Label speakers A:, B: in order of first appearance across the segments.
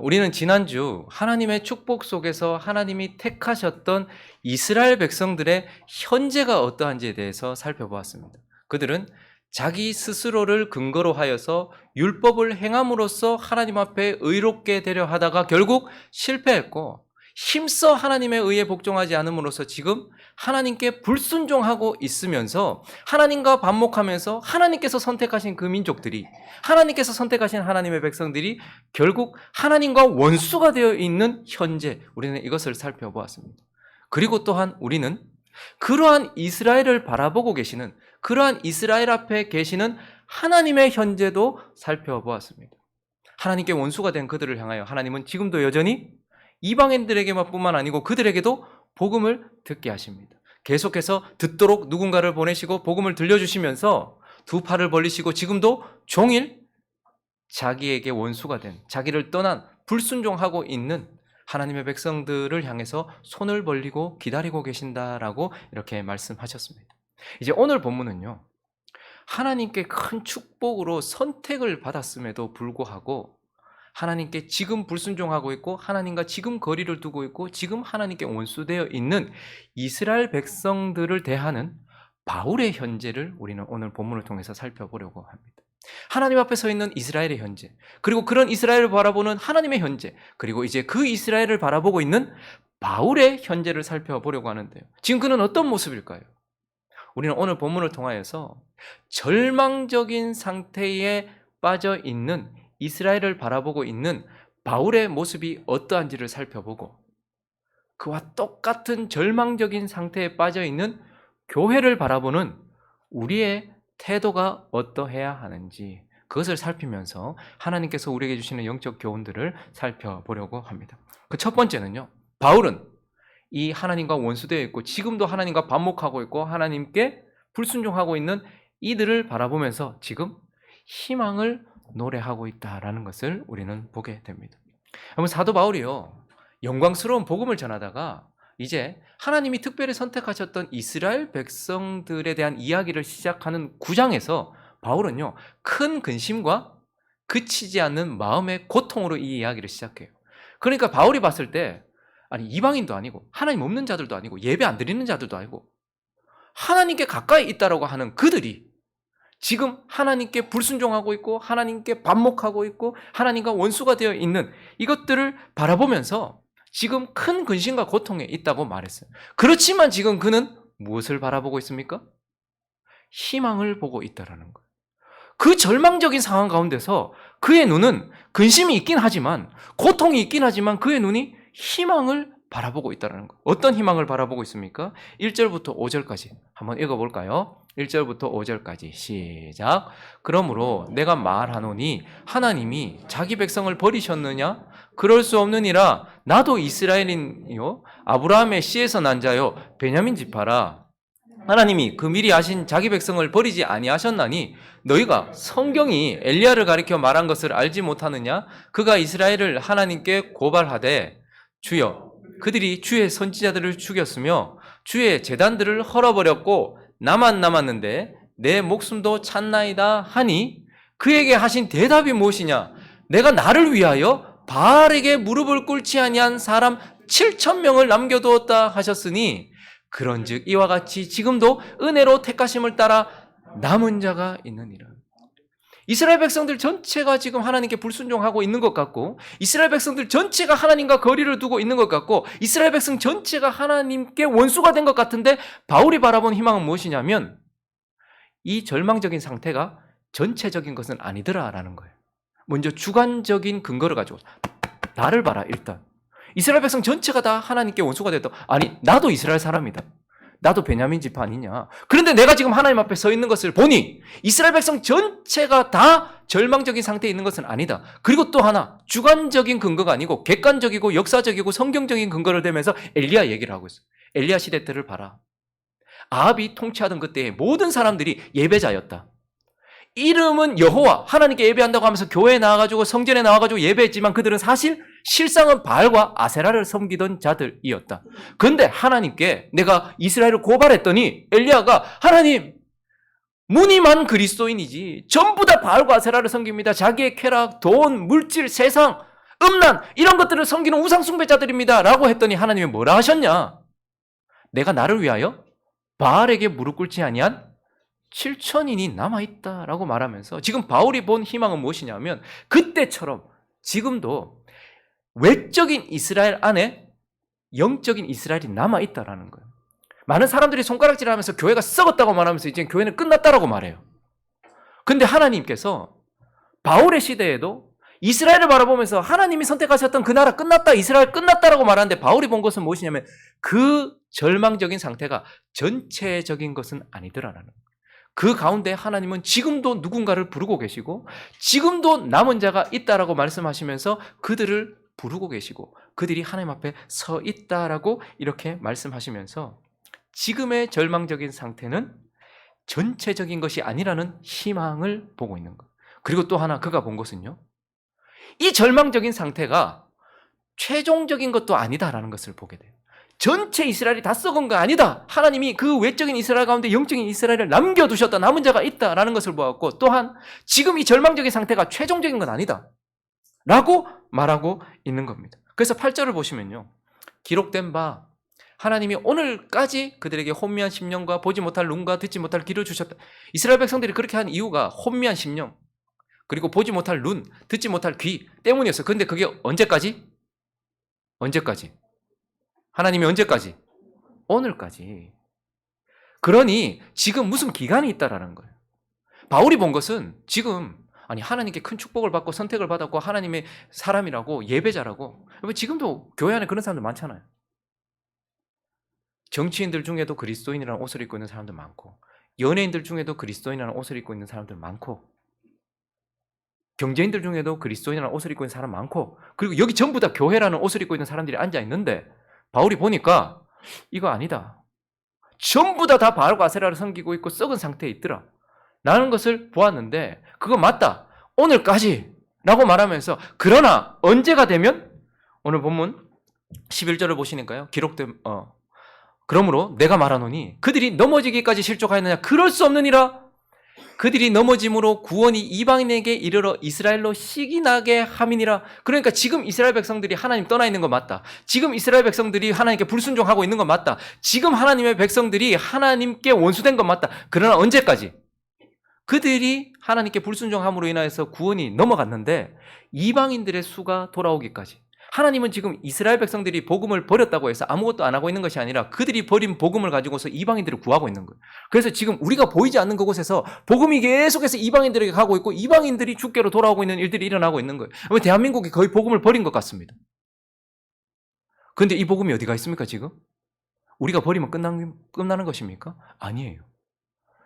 A: 우리는 지난주 하나님의 축복 속에서 하나님이 택하셨던 이스라엘 백성들의 현재가 어떠한지에 대해서 살펴보았습니다. 그들은 자기 스스로를 근거로 하여서 율법을 행함으로써 하나님 앞에 의롭게 되려 하다가 결국 실패했고, 힘써 하나님에 의해 복종하지 않음으로써 지금 하나님께 불순종하고 있으면서 하나님과 반목하면서 하나님께서 선택하신 그 민족들이, 하나님께서 선택하신 하나님의 백성들이 결국 하나님과 원수가 되어 있는 현재, 우리는 이것을 살펴보았습니다. 그리고 또한 우리는 그러한 이스라엘을 바라보고 계시는, 그러한 이스라엘 앞에 계시는 하나님의 현재도 살펴보았습니다. 하나님께 원수가 된 그들을 향하여 하나님은 지금도 여전히 이방인들에게만 뿐만 아니고 그들에게도 복음을 듣게 하십니다. 계속해서 듣도록 누군가를 보내시고 복음을 들려주시면서 두 팔을 벌리시고 지금도 종일 자기에게 원수가 된, 자기를 떠난 불순종하고 있는 하나님의 백성들을 향해서 손을 벌리고 기다리고 계신다라고 이렇게 말씀하셨습니다. 이제 오늘 본문은요, 하나님께 큰 축복으로 선택을 받았음에도 불구하고 하나님께 지금 불순종하고 있고 하나님과 지금 거리를 두고 있고 지금 하나님께 원수되어 있는 이스라엘 백성들을 대하는 바울의 현재를 우리는 오늘 본문을 통해서 살펴보려고 합니다. 하나님 앞에 서 있는 이스라엘의 현재, 그리고 그런 이스라엘을 바라보는 하나님의 현재, 그리고 이제 그 이스라엘을 바라보고 있는 바울의 현재를 살펴보려고 하는데요. 지금 그는 어떤 모습일까요? 우리는 오늘 본문을 통하여서 절망적인 상태에 빠져 있는 이스라엘을 바라보고 있는 바울의 모습이 어떠한지를 살펴보고, 그와 똑같은 절망적인 상태에 빠져 있는 교회를 바라보는 우리의 태도가 어떠해야 하는지, 그것을 살피면서 하나님께서 우리에게 주시는 영적 교훈들을 살펴보려고 합니다. 그 첫 번째는요, 바울은 이 하나님과 원수되어 있고 지금도 하나님과 반목하고 있고 하나님께 불순종하고 있는 이들을 바라보면서 지금 희망을 노래하고 있다라는 것을 우리는 보게 됩니다. 여러분, 사도 바울이요, 영광스러운 복음을 전하다가 이제 하나님이 특별히 선택하셨던 이스라엘 백성들에 대한 이야기를 시작하는 9장에서 바울은요, 큰 근심과 그치지 않는 마음의 고통으로 이 이야기를 시작해요. 그러니까 바울이 봤을 때, 아니, 이방인도 아니고 하나님 없는 자들도 아니고 예배 안 드리는 자들도 아니고 하나님께 가까이 있다라고 하는 그들이 지금 하나님께 불순종하고 있고 하나님께 반목하고 있고 하나님과 원수가 되어 있는 이것들을 바라보면서 지금 큰 근심과 고통에 있다고 말했어요. 그렇지만 지금 그는 무엇을 바라보고 있습니까? 희망을 보고 있다라는 거예요. 그 절망적인 상황 가운데서 그의 눈은 근심이 있긴 하지만, 고통이 있긴 하지만 그의 눈이 희망을 바라보고 있다는 거. 어떤 희망을 바라보고 있습니까? 1절부터 5절까지 한번 읽어볼까요? 1절부터 5절까지 시작. 그러므로 내가 말하노니 하나님이 자기 백성을 버리셨느냐? 그럴 수 없느니라. 나도 이스라엘인요 아브라함의 씨에서 난 자요 베냐민 지파라. 하나님이 그 미리 아신 자기 백성을 버리지 아니하셨나니 너희가 성경이 엘리야를 가리켜 말한 것을 알지 못하느냐? 그가 이스라엘을 하나님께 고발하되 주여, 그들이 주의 선지자들을 죽였으며 주의 제단들을 헐어버렸고 나만 남았는데 내 목숨도 찼나이다 하니 그에게 하신 대답이 무엇이냐? 내가 나를 위하여 바알에게 무릎을 꿇지 아니한 사람 7,000명을 남겨두었다 하셨으니 그런즉 이와 같이 지금도 은혜로 택하심을 따라 남은 자가 있느니라. 이스라엘 백성들 전체가 지금 하나님께 불순종하고 있는 것 같고, 이스라엘 백성들 전체가 하나님과 거리를 두고 있는 것 같고, 이스라엘 백성 전체가 하나님께 원수가 된 것 같은데 바울이 바라본 희망은 무엇이냐면 이 절망적인 상태가 전체적인 것은 아니더라라는 거예요. 먼저 주관적인 근거를 가지고 나를 봐라. 일단 이스라엘 백성 전체가 다 하나님께 원수가 됐다. 아니, 나도 이스라엘 사람이다. 나도 베냐민 지파 아니냐. 그런데 내가 지금 하나님 앞에 서 있는 것을 보니 이스라엘 백성 전체가 다 절망적인 상태에 있는 것은 아니다. 그리고 또 하나, 주관적인 근거가 아니고 객관적이고 역사적이고 성경적인 근거를 대면서 엘리야 얘기를 하고 있어요. 엘리야 시대 때를 봐라. 아합이 통치하던 그때에 모든 사람들이 예배자였다. 이름은 여호와, 하나님께 예배한다고 하면서 교회에 나와가지고 성전에 나와가지고 예배했지만 그들은 사실 실상은 바알과 아세라를 섬기던 자들이었다. 그런데 하나님께 내가 이스라엘을 고발했더니 엘리야가 하나님, 무늬만 그리스도인이지 전부 다 바알과 아세라를 섬깁니다. 자기의 쾌락, 돈, 물질, 세상, 음란 이런 것들을 섬기는 우상 숭배자들입니다 라고 했더니 하나님이 뭐라 하셨냐? 내가 나를 위하여 바알에게 무릎 꿇지 아니한 7천인이 남아있다라고 말하면서 지금 바울이 본 희망은 무엇이냐면 그때처럼 지금도 외적인 이스라엘 안에 영적인 이스라엘이 남아있다라는 거예요. 많은 사람들이 손가락질하면서 교회가 썩었다고 말하면서 이제 교회는 끝났다라고 말해요. 근데 하나님께서 바울의 시대에도 이스라엘을 바라보면서 하나님이 선택하셨던 그 나라 끝났다, 이스라엘 끝났다라고 말하는데 바울이 본 것은 무엇이냐면 그 절망적인 상태가 전체적인 것은 아니더라라는 거예요. 그 가운데 하나님은 지금도 누군가를 부르고 계시고 지금도 남은 자가 있다라고 말씀하시면서 그들을 부르고 계시고 그들이 하나님 앞에 서 있다라고 이렇게 말씀하시면서 지금의 절망적인 상태는 전체적인 것이 아니라는 희망을 보고 있는 것. 그리고 또 하나 그가 본 것은요. 이 절망적인 상태가 최종적인 것도 아니다라는 것을 보게 돼요. 전체 이스라엘이 다 썩은 거 아니다. 하나님이 그 외적인 이스라엘 가운데 영적인 이스라엘을 남겨두셨다. 남은 자가 있다라는 것을 보았고 또한 지금 이 절망적인 상태가 최종적인 건 아니다. 라고 말하고 있는 겁니다. 그래서 8절을 보시면요. 기록된 바 하나님이 오늘까지 그들에게 혼미한 심령과 보지 못할 눈과 듣지 못할 귀를 주셨다. 이스라엘 백성들이 그렇게 한 이유가 혼미한 심령 그리고 보지 못할 눈, 듣지 못할 귀 때문이었어요. 그런데 그게 언제까지? 언제까지? 하나님이 언제까지? 오늘까지. 그러니 지금 무슨 기간이 있다라는 거예요. 바울이 본 것은 지금 아니 하나님께 큰 축복을 받고 선택을 받았고 하나님의 사람이라고 예배자라고 지금도 교회 안에 그런 사람들 많잖아요. 정치인들 중에도 그리스도인이라는 옷을 입고 있는 사람들 많고 연예인들 중에도 그리스도인이라는 옷을 입고 있는 사람들 많고 경제인들 중에도 그리스도인이라는 옷을 입고 있는 사람 많고 그리고 여기 전부 다 교회라는 옷을 입고 있는 사람들이 앉아있는데 바울이 보니까 이거 아니다. 전부 다 바알과 아세라를 섬기고 있고 썩은 상태에 있더라. 라는 것을 보았는데 그거 맞다. 오늘까지 라고 말하면서 그러나 언제가 되면 오늘 본문 11절을 보시니까요. 기록된 그러므로 내가 말하노니 그들이 넘어지기까지 실족하였느냐 그럴 수 없느니라. 그들이 넘어짐으로 구원이 이방인에게 이르러 이스라엘로 시기 나게 함이니라. 그러니까 지금 이스라엘 백성들이 하나님 떠나 있는 거 맞다. 지금 이스라엘 백성들이 하나님께 불순종하고 있는 거 맞다. 지금 하나님의 백성들이 하나님께 원수된 건 맞다. 그러나 언제까지? 그들이 하나님께 불순종함으로 인하여서 구원이 넘어갔는데 이방인들의 수가 돌아오기까지. 하나님은 지금 이스라엘 백성들이 복음을 버렸다고 해서 아무것도 안 하고 있는 것이 아니라 그들이 버린 복음을 가지고서 이방인들을 구하고 있는 거예요. 그래서 지금 우리가 보이지 않는 그곳에서 복음이 계속해서 이방인들에게 가고 있고 이방인들이 주께로 돌아오고 있는 일들이 일어나고 있는 거예요. 대한민국이 거의 복음을 버린 것 같습니다. 그런데 이 복음이 어디가 있습니까 지금? 우리가 버리면 끝나는 것입니까? 아니에요.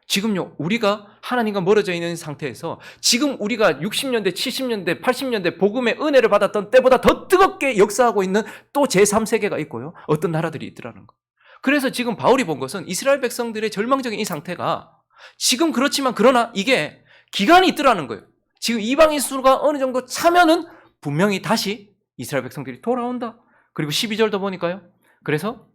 A: 지금요, 우리가 하나님과 멀어져 있는 상태에서 지금 우리가 60년대, 70년대, 80년대 복음의 은혜를 받았던 때보다 더 뜨겁게 역사하고 있는 또 제3세계가 있고요. 어떤 나라들이 있더라는 거. 그래서 지금 바울이 본 것은 이스라엘 백성들의 절망적인 이 상태가 지금 그렇지만 그러나 이게 기간이 있더라는 거예요. 지금 이방인 수가 어느 정도 차면은 분명히 다시 이스라엘 백성들이 돌아온다. 그리고 12절도 보니까요. 그래서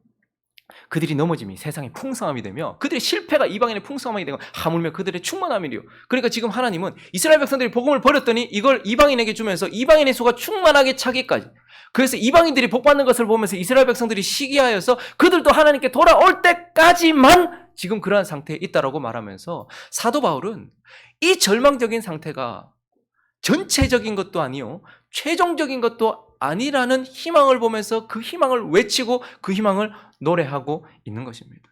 A: 그들이 넘어짐이 세상의 풍성함이 되며 그들의 실패가 이방인의 풍성함이 되고 하물며 그들의 충만함이요. 그러니까 지금 하나님은 이스라엘 백성들이 복음을 버렸더니 이걸 이방인에게 주면서 이방인의 수가 충만하게 차기까지. 그래서 이방인들이 복받는 것을 보면서 이스라엘 백성들이 시기하여서 그들도 하나님께 돌아올 때까지만 지금 그러한 상태에 있다라고 말하면서 사도 바울은 이 절망적인 상태가 전체적인 것도 아니요 최종적인 것도 아니라는 희망을 보면서 그 희망을 외치고 그 희망을 노래하고 있는 것입니다.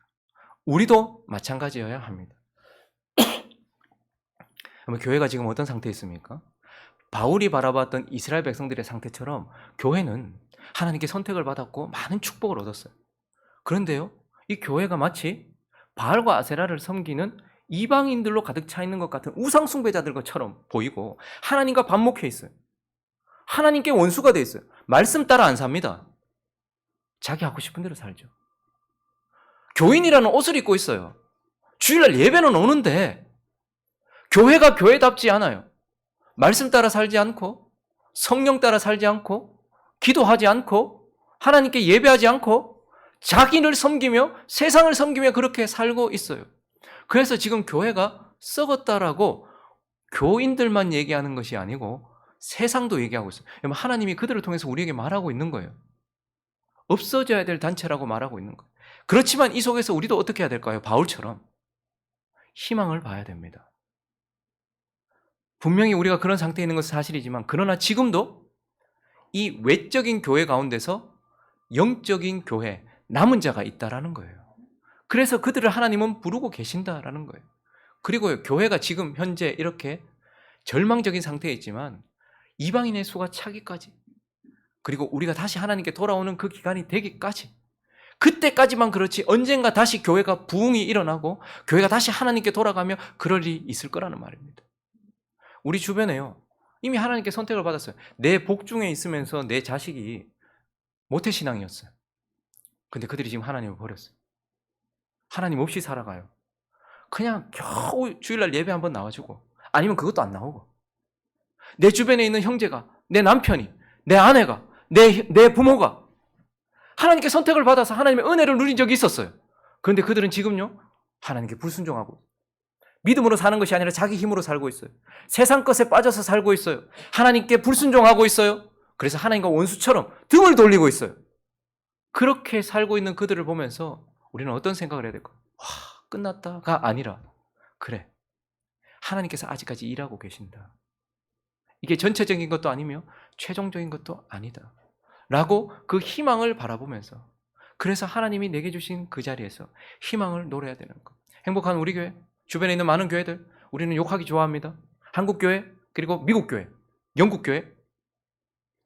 A: 우리도 마찬가지여야 합니다. 교회가 지금 어떤 상태에 있습니까? 바울이 바라봤던 이스라엘 백성들의 상태처럼 교회는 하나님께 선택을 받았고 많은 축복을 얻었어요. 그런데요, 이 교회가 마치 바알과 아세라를 섬기는 이방인들로 가득 차 있는 것 같은 우상 숭배자들 것처럼 보이고 하나님과 반목해 있어요. 하나님께 원수가 돼 있어요. 말씀 따라 안 삽니다. 자기 하고 싶은 대로 살죠. 교인이라는 옷을 입고 있어요. 주일날 예배는 오는데 교회가 교회답지 않아요. 말씀 따라 살지 않고 성령 따라 살지 않고 기도하지 않고 하나님께 예배하지 않고 자기를 섬기며 세상을 섬기며 그렇게 살고 있어요. 그래서 지금 교회가 썩었다라고 교인들만 얘기하는 것이 아니고 세상도 얘기하고 있어요. 여러분, 하나님이 그들을 통해서 우리에게 말하고 있는 거예요. 없어져야 될 단체라고 말하고 있는 거예요. 그렇지만 이 속에서 우리도 어떻게 해야 될까요? 바울처럼 희망을 봐야 됩니다. 분명히 우리가 그런 상태에 있는 것은 사실이지만, 그러나 지금도 이 외적인 교회 가운데서 영적인 교회, 남은 자가 있다라는 거예요. 그래서 그들을 하나님은 부르고 계신다라는 거예요. 그리고 교회가 지금 현재 이렇게 절망적인 상태에 있지만 이방인의 수가 차기까지, 그리고 우리가 다시 하나님께 돌아오는 그 기간이 되기까지, 그때까지만 그렇지 언젠가 다시 교회가 부흥이 일어나고 교회가 다시 하나님께 돌아가며 그럴 일이 있을 거라는 말입니다. 우리 주변에요, 이미 하나님께 선택을 받았어요. 내 복중에 있으면서 내 자식이 모태신앙이었어요. 근데 그들이 지금 하나님을 버렸어요. 하나님 없이 살아가요. 그냥 겨우 주일날 예배 한번 나와주고, 아니면 그것도 안 나오고, 내 주변에 있는 형제가, 내 남편이, 내 아내가, 내 부모가 하나님께 선택을 받아서 하나님의 은혜를 누린 적이 있었어요. 그런데 그들은 지금요, 하나님께 불순종하고 믿음으로 사는 것이 아니라 자기 힘으로 살고 있어요. 세상 것에 빠져서 살고 있어요. 하나님께 불순종하고 있어요. 그래서 하나님과 원수처럼 등을 돌리고 있어요. 그렇게 살고 있는 그들을 보면서 우리는 어떤 생각을 해야 될까요? 와, 끝났다가 아니라, 그래, 하나님께서 아직까지 일하고 계신다. 이게 전체적인 것도 아니며 최종적인 것도 아니다 라고 그 희망을 바라보면서, 그래서 하나님이 내게 주신 그 자리에서 희망을 노려야 되는 것. 행복한 우리 교회, 주변에 있는 많은 교회들, 우리는 욕하기 좋아합니다. 한국 교회, 그리고 미국 교회, 영국 교회,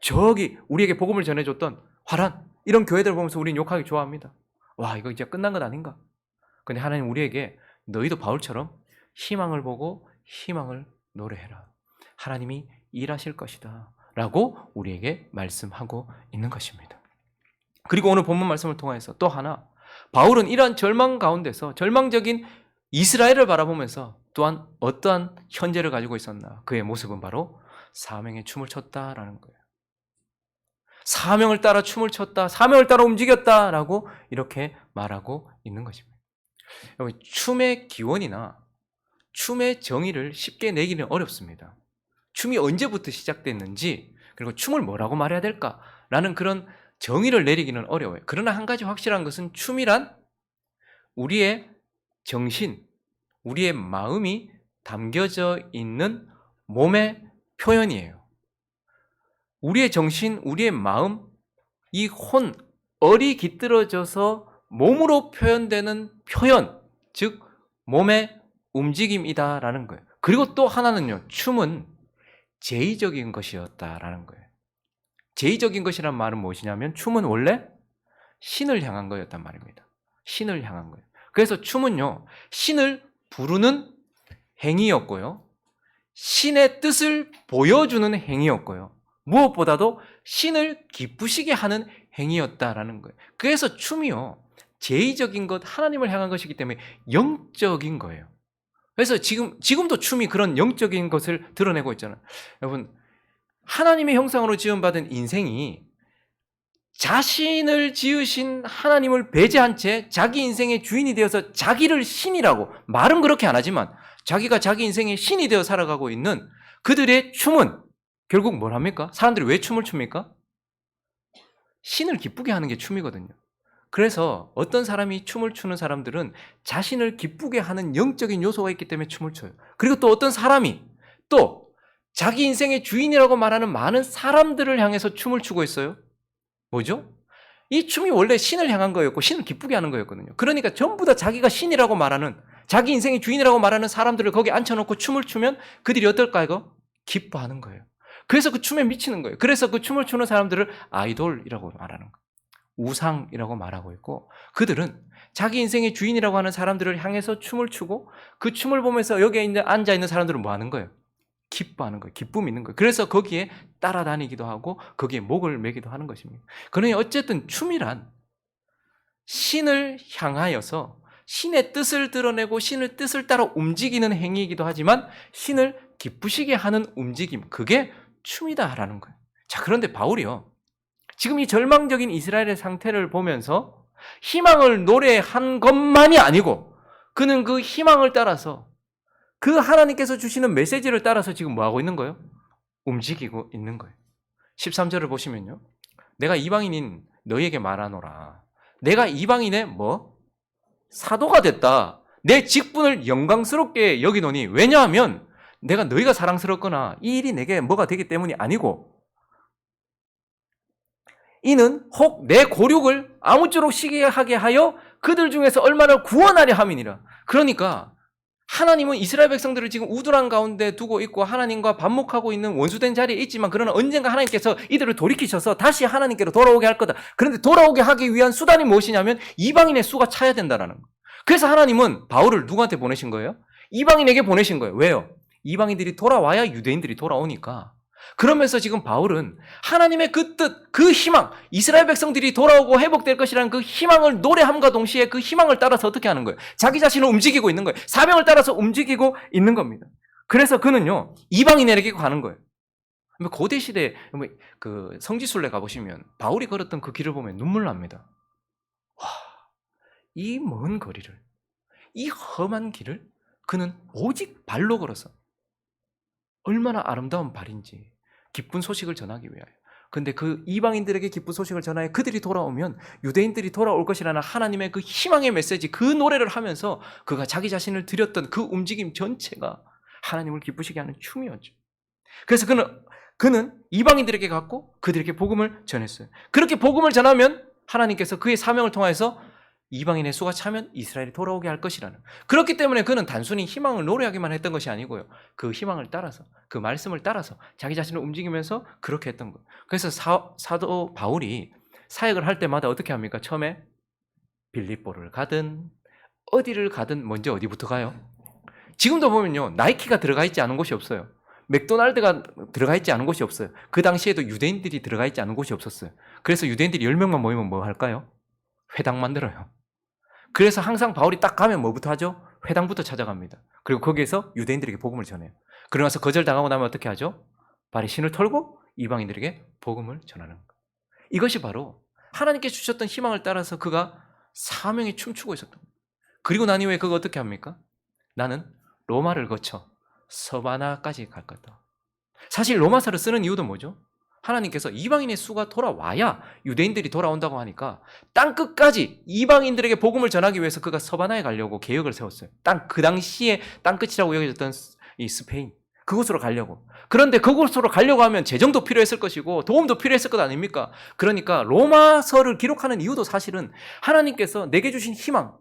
A: 저기 우리에게 복음을 전해줬던 화란, 이런 교회들 보면서 우리는 욕하기 좋아합니다. 와, 이거 이제 끝난 것 아닌가? 근데 하나님 우리에게 너희도 바울처럼 희망을 보고 희망을 노래해라. 하나님이 일하실 것이다 라고 우리에게 말씀하고 있는 것입니다. 그리고 오늘 본문 말씀을 통해서 또 하나, 바울은 이러한 절망 가운데서 절망적인 이스라엘을 바라보면서 또한 어떠한 현재를 가지고 있었나? 그의 모습은 바로 사명에 춤을 췄다라는 거예요. 사명을 따라 춤을 췄다, 사명을 따라 움직였다라고 이렇게 말하고 있는 것입니다. 여러분, 춤의 기원이나 춤의 정의를 쉽게 내기는 어렵습니다. 춤이 언제부터 시작됐는지, 그리고 춤을 뭐라고 말해야 될까라는 그런 정의를 내리기는 어려워요. 그러나 한 가지 확실한 것은 춤이란 우리의 정신, 우리의 마음이 담겨져 있는 몸의 표현이에요. 우리의 정신, 우리의 마음, 이 얼이 깃들어져서 몸으로 표현되는 표현, 즉 몸의 움직임이다라는 거예요. 그리고 또 하나는요, 춤은 제의적인 것이었다라는 거예요. 제의적인 것이란 말은 무엇이냐면, 춤은 원래 신을 향한 거였단 말입니다. 신을 향한 거예요. 그래서 춤은요, 신을 부르는 행위였고요, 신의 뜻을 보여주는 행위였고요, 무엇보다도 신을 기쁘시게 하는 행위였다라는 거예요. 그래서 춤이요, 제의적인 것, 하나님을 향한 것이기 때문에 영적인 거예요. 그래서 지금도 춤이 그런 영적인 것을 드러내고 있잖아요. 여러분, 하나님의 형상으로 지음받은 인생이 자신을 지으신 하나님을 배제한 채 자기 인생의 주인이 되어서 자기를 신이라고, 말은 그렇게 안 하지만 자기가 자기 인생의 신이 되어 살아가고 있는 그들의 춤은 결국 뭘 합니까? 사람들이 왜 춤을 춥니까? 신을 기쁘게 하는 게 춤이거든요. 그래서 어떤 사람이 춤을 추는 사람들은 자신을 기쁘게 하는 영적인 요소가 있기 때문에 춤을 춰요. 그리고 또 어떤 사람이 또 자기 인생의 주인이라고 말하는 많은 사람들을 향해서 춤을 추고 있어요. 뭐죠? 이 춤이 원래 신을 향한 거였고 신을 기쁘게 하는 거였거든요. 그러니까 전부 다 자기가 신이라고 말하는, 자기 인생의 주인이라고 말하는 사람들을 거기 앉혀놓고 춤을 추면 그들이 어떨까요? 기뻐하는 거예요. 그래서 그 춤에 미치는 거예요. 그래서 그 춤을 추는 사람들을 아이돌이라고 말하는 거예요. 우상이라고 말하고 있고, 그들은 자기 인생의 주인이라고 하는 사람들을 향해서 춤을 추고, 그 춤을 보면서 여기에 앉아있는 사람들은 뭐 하는 거예요? 기뻐하는 거예요. 기쁨이 있는 거예요. 그래서 거기에 따라다니기도 하고 거기에 목을 매기도 하는 것입니다. 그러니 어쨌든 춤이란 신을 향하여서 신의 뜻을 드러내고 신의 뜻을 따라 움직이는 행위이기도 하지만 신을 기쁘시게 하는 움직임, 그게 춤이다라는 거예요. 자, 그런데 바울이요, 지금 이 절망적인 이스라엘의 상태를 보면서 희망을 노래한 것만이 아니고, 그는 그 희망을 따라서 그 하나님께서 주시는 메시지를 따라서 지금 뭐 하고 있는 거예요? 움직이고 있는 거예요. 13절을 보시면요. 내가 이방인인 너희에게 말하노라. 내가 이방인의 사도가 됐다. 내 직분을 영광스럽게 여기노니 왜냐하면 내가 너희가 사랑스럽거나 이 일이 내게 뭐가 되기 때문이 아니고 이는 혹 내 고륙을 아무쪼록 시기하게 하여 그들 중에서 얼마나 구원하려 함이니라. 그러니까 하나님은 이스라엘 백성들을 지금 우둔한 가운데 두고 있고 하나님과 반목하고 있는 원수된 자리에 있지만 그러나 언젠가 하나님께서 이들을 돌이키셔서 다시 하나님께로 돌아오게 할 거다. 그런데 돌아오게 하기 위한 수단이 무엇이냐면 이방인의 수가 차야 된다는 거예요. 그래서 하나님은 바울을 누구한테 보내신 거예요? 이방인에게 보내신 거예요. 왜요? 이방인들이 돌아와야 유대인들이 돌아오니까. 그러면서 지금 바울은 하나님의 그 뜻, 그 희망, 이스라엘 백성들이 돌아오고 회복될 것이라는 그 희망을 노래함과 동시에 그 희망을 따라서 어떻게 하는 거예요? 자기 자신을 움직이고 있는 거예요. 사명을 따라서 움직이고 있는 겁니다. 그래서 그는요, 이방인에게 가는 거예요. 고대 시대 그 성지순례 가보시면 바울이 걸었던 그 길을 보면 눈물 납니다. 와, 이 먼 거리를, 이 험한 길을 그는 오직 발로 걸어서 얼마나 아름다운 발인지 기쁜 소식을 전하기 위하여. 근데 그 이방인들에게 기쁜 소식을 전하여 그들이 돌아오면 유대인들이 돌아올 것이라는 하나님의 그 희망의 메시지, 그 노래를 하면서 그가 자기 자신을 드렸던 그 움직임 전체가 하나님을 기쁘시게 하는 춤이었죠. 그래서 그는 이방인들에게 갔고 그들에게 복음을 전했어요. 그렇게 복음을 전하면 하나님께서 그의 사명을 통해서 이방인의 수가 차면 이스라엘이 돌아오게 할 것이라는. 그렇기 때문에 그는 단순히 희망을 노래하기만 했던 것이 아니고요. 그 희망을 따라서, 그 말씀을 따라서 자기 자신을 움직이면서 그렇게 했던 거예요. 그래서 사도 바울이 사역을 할 때마다 어떻게 합니까? 처음에 빌립보를 가든 어디를 가든 먼저 어디부터 가요? 지금도 보면요. 나이키가 들어가 있지 않은 곳이 없어요. 맥도날드가 들어가 있지 않은 곳이 없어요. 그 당시에도 유대인들이 들어가 있지 않은 곳이 없었어요. 그래서 유대인들이 10명만 모이면 뭐 할까요? 회당 만들어요. 그래서 항상 바울이 딱 가면 뭐부터 하죠? 회당부터 찾아갑니다. 그리고 거기에서 유대인들에게 복음을 전해요. 그러고 나서 거절당하고 나면 어떻게 하죠? 발에 신을 털고 이방인들에게 복음을 전하는 거예요. 이것이 바로 하나님께 주셨던 희망을 따라서 그가 사명에 춤추고 있었던 거예요. 그리고 난 이후에 그가 어떻게 합니까? 나는 로마를 거쳐 서바나까지 갈 거다. 사실 로마서를 쓰는 이유도 뭐죠? 하나님께서 이방인의 수가 돌아와야 유대인들이 돌아온다고 하니까 땅끝까지 이방인들에게 복음을 전하기 위해서 그가 서바나에 가려고 계획을 세웠어요. 그 당시에 땅끝이라고 여겨졌던 이 스페인, 그곳으로 가려고. 그런데 그곳으로 가려고 하면 재정도 필요했을 것이고 도움도 필요했을 것 아닙니까? 그러니까 로마서를 기록하는 이유도 사실은 하나님께서 내게 주신 희망,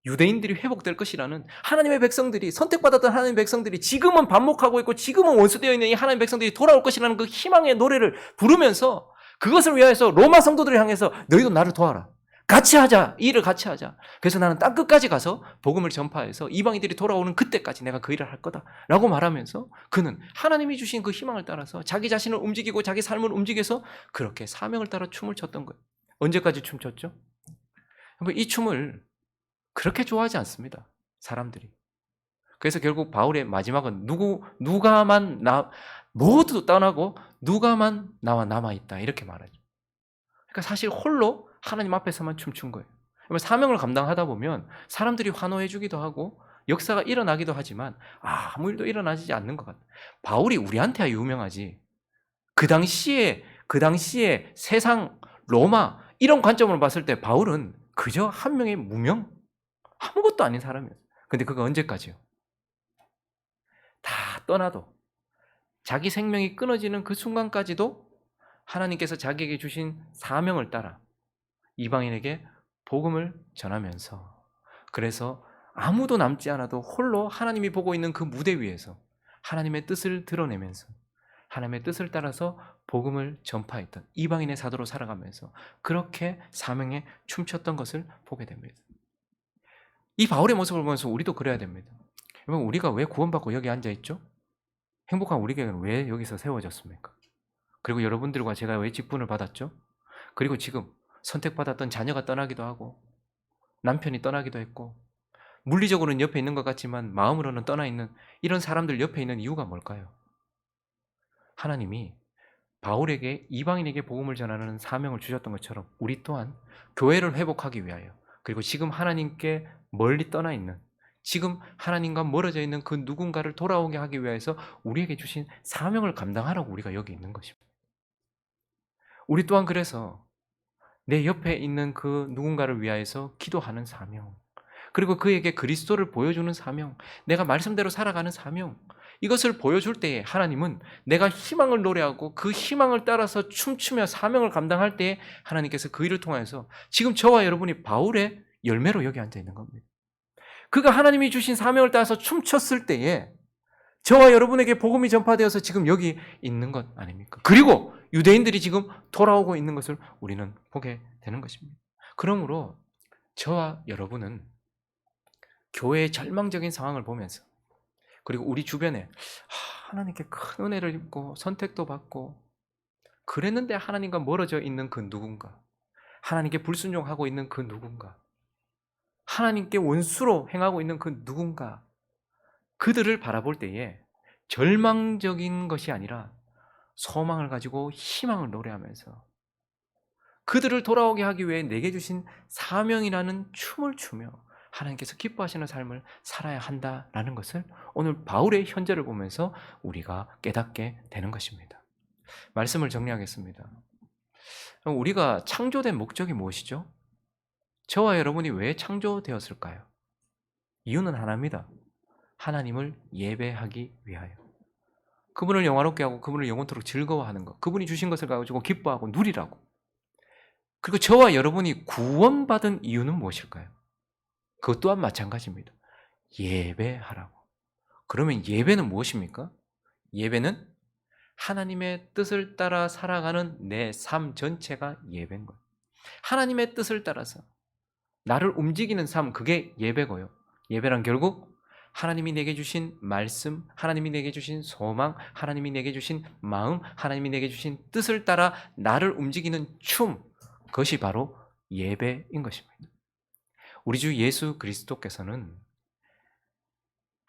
A: 유대인들이 회복될 것이라는 하나님의 백성들이, 선택받았던 하나님의 백성들이 지금은 반목하고 있고 지금은 원수되어 있는 이 하나님의 백성들이 돌아올 것이라는 그 희망의 노래를 부르면서 그것을 위하여서 로마 성도들을 향해서 너희도 나를 도와라. 같이 하자. 이 일을 같이 하자. 그래서 나는 땅끝까지 가서 복음을 전파해서 이방인들이 돌아오는 그때까지 내가 그 일을 할 거다. 라고 말하면서 그는 하나님이 주신 그 희망을 따라서 자기 자신을 움직이고 자기 삶을 움직여서 그렇게 사명을 따라 춤을 췄던 거예요. 언제까지 춤췄죠? 이 춤을 그렇게 좋아하지 않습니다. 사람들이. 그래서 결국 바울의 마지막은 모두 떠나고 누가만 나와 남아있다. 이렇게 말하죠. 그러니까 사실 홀로 하나님 앞에서만 춤춘 거예요. 사명을 감당하다 보면 사람들이 환호해 주기도 하고 역사가 일어나기도 하지만 아무 일도 일어나지 않는 것 같아요. 바울이 우리한테야 유명하지. 그 당시에 세상, 로마 이런 관점으로 봤을 때 바울은 그저 한 명의 무명, 아무것도 아닌 사람이었어요. 근데 그가 언제까지요? 다 떠나도 자기 생명이 끊어지는 그 순간까지도 하나님께서 자기에게 주신 사명을 따라 이방인에게 복음을 전하면서, 그래서 아무도 남지 않아도 홀로 하나님이 보고 있는 그 무대 위에서 하나님의 뜻을 드러내면서 하나님의 뜻을 따라서 복음을 전파했던 이방인의 사도로 살아가면서 그렇게 사명에 춤췄던 것을 보게 됩니다. 이 바울의 모습을 보면서 우리도 그래야 됩니다. 여러분, 우리가 왜 구원받고 여기 앉아있죠? 행복한 우리에게는 왜 여기서 세워졌습니까? 그리고 여러분들과 제가 왜 직분을 받았죠? 그리고 지금 선택받았던 자녀가 떠나기도 하고 남편이 떠나기도 했고 물리적으로는 옆에 있는 것 같지만 마음으로는 떠나 있는 이런 사람들 옆에 있는 이유가 뭘까요? 하나님이 바울에게 이방인에게 복음을 전하는 사명을 주셨던 것처럼 우리 또한 교회를 회복하기 위하여, 그리고 지금 하나님께 멀리 떠나 있는 지금 하나님과 멀어져 있는 그 누군가를 돌아오게 하기 위해서 우리에게 주신 사명을 감당하라고 우리가 여기 있는 것입니다. 우리 또한 그래서 내 옆에 있는 그 누군가를 위하여서 기도하는 사명, 그리고 그에게 그리스도를 보여주는 사명, 내가 말씀대로 살아가는 사명, 이것을 보여줄 때에 하나님은 내가 희망을 노래하고 그 희망을 따라서 춤추며 사명을 감당할 때에 하나님께서 그 일을 통해서 지금 저와 여러분이 바울의 열매로 여기 앉아 있는 겁니다. 그가 하나님이 주신 사명을 따라서 춤췄을 때에 저와 여러분에게 복음이 전파되어서 지금 여기 있는 것 아닙니까? 그리고 유대인들이 지금 돌아오고 있는 것을 우리는 보게 되는 것입니다. 그러므로 저와 여러분은 교회의 절망적인 상황을 보면서, 그리고 우리 주변에 하나님께 큰 은혜를 입고 선택도 받고 그랬는데 하나님과 멀어져 있는 그 누군가, 하나님께 불순종하고 있는 그 누군가, 하나님께 원수로 행하고 있는 그 누군가, 그들을 바라볼 때에 절망적인 것이 아니라 소망을 가지고 희망을 노래하면서 그들을 돌아오게 하기 위해 내게 주신 사명이라는 춤을 추며 하나님께서 기뻐하시는 삶을 살아야 한다라는 것을 오늘 바울의 현재를 보면서 우리가 깨닫게 되는 것입니다. 말씀을 정리하겠습니다. 우리가 창조된 목적이 무엇이죠? 저와 여러분이 왜 창조되었을까요? 이유는 하나입니다. 하나님을 예배하기 위하여. 그분을 영화롭게 하고 그분을 영원토록 즐거워하는 것, 그분이 주신 것을 가지고 기뻐하고 누리라고. 그리고 저와 여러분이 구원받은 이유는 무엇일까요? 그것 또한 마찬가지입니다. 예배하라고. 그러면 예배는 무엇입니까? 예배는 하나님의 뜻을 따라 살아가는 내 삶 전체가 예배인 거예요. 하나님의 뜻을 따라서 나를 움직이는 삶, 그게 예배고요. 예배란 결국 하나님이 내게 주신 말씀, 하나님이 내게 주신 소망, 하나님이 내게 주신 마음, 하나님이 내게 주신 뜻을 따라 나를 움직이는 춤, 그것이 바로 예배인 것입니다. 우리 주 예수 그리스도께서는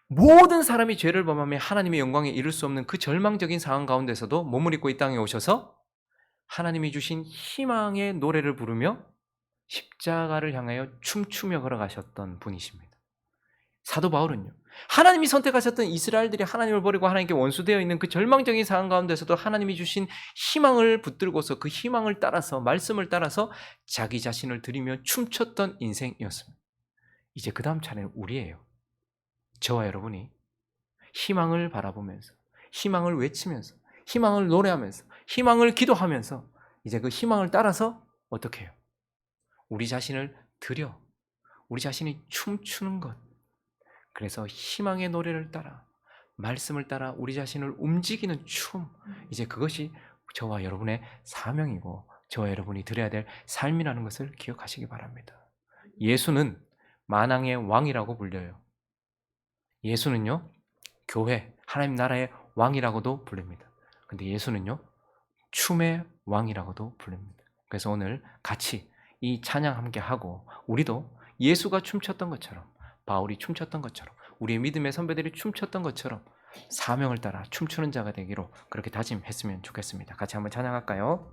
A: 모든 사람이 죄를 범하며 하나님의 영광에 이를 수 없는 그 절망적인 상황 가운데서도 몸을 입고 이 땅에 오셔서 하나님이 주신 희망의 노래를 부르며 십자가를 향하여 춤추며 걸어가셨던 분이십니다. 사도 바울은요, 하나님이 선택하셨던 이스라엘들이 하나님을 버리고 하나님께 원수되어 있는 그 절망적인 상황 가운데서도 하나님이 주신 희망을 붙들고서 그 희망을 따라서, 말씀을 따라서 자기 자신을 드리며 춤췄던 인생이었습니다. 이제 그 다음 차례는 우리예요. 저와 여러분이 희망을 바라보면서, 희망을 외치면서, 희망을 노래하면서, 희망을 기도하면서 이제 그 희망을 따라서 어떻게 해요? 우리 자신을 드려, 우리 자신이 춤추는 것. 그래서 희망의 노래를 따라, 말씀을 따라 우리 자신을 움직이는 춤, 이제 그것이 저와 여러분의 사명이고 저와 여러분이 드려야 될 삶이라는 것을 기억하시기 바랍니다. 예수는 만왕의 왕이라고 불려요. 예수는요, 교회, 하나님 나라의 왕이라고도 불립니다. 근데 예수는요, 춤의 왕이라고도 불립니다. 그래서 오늘 같이 이 찬양 함께 하고 우리도 예수가 춤췄던 것처럼, 바울이 춤췄던 것처럼, 우리의 믿음의 선배들이 춤췄던 것처럼 사명을 따라 춤추는 자가 되기로 그렇게 다짐했으면 좋겠습니다. 같이 한번 찬양할까요?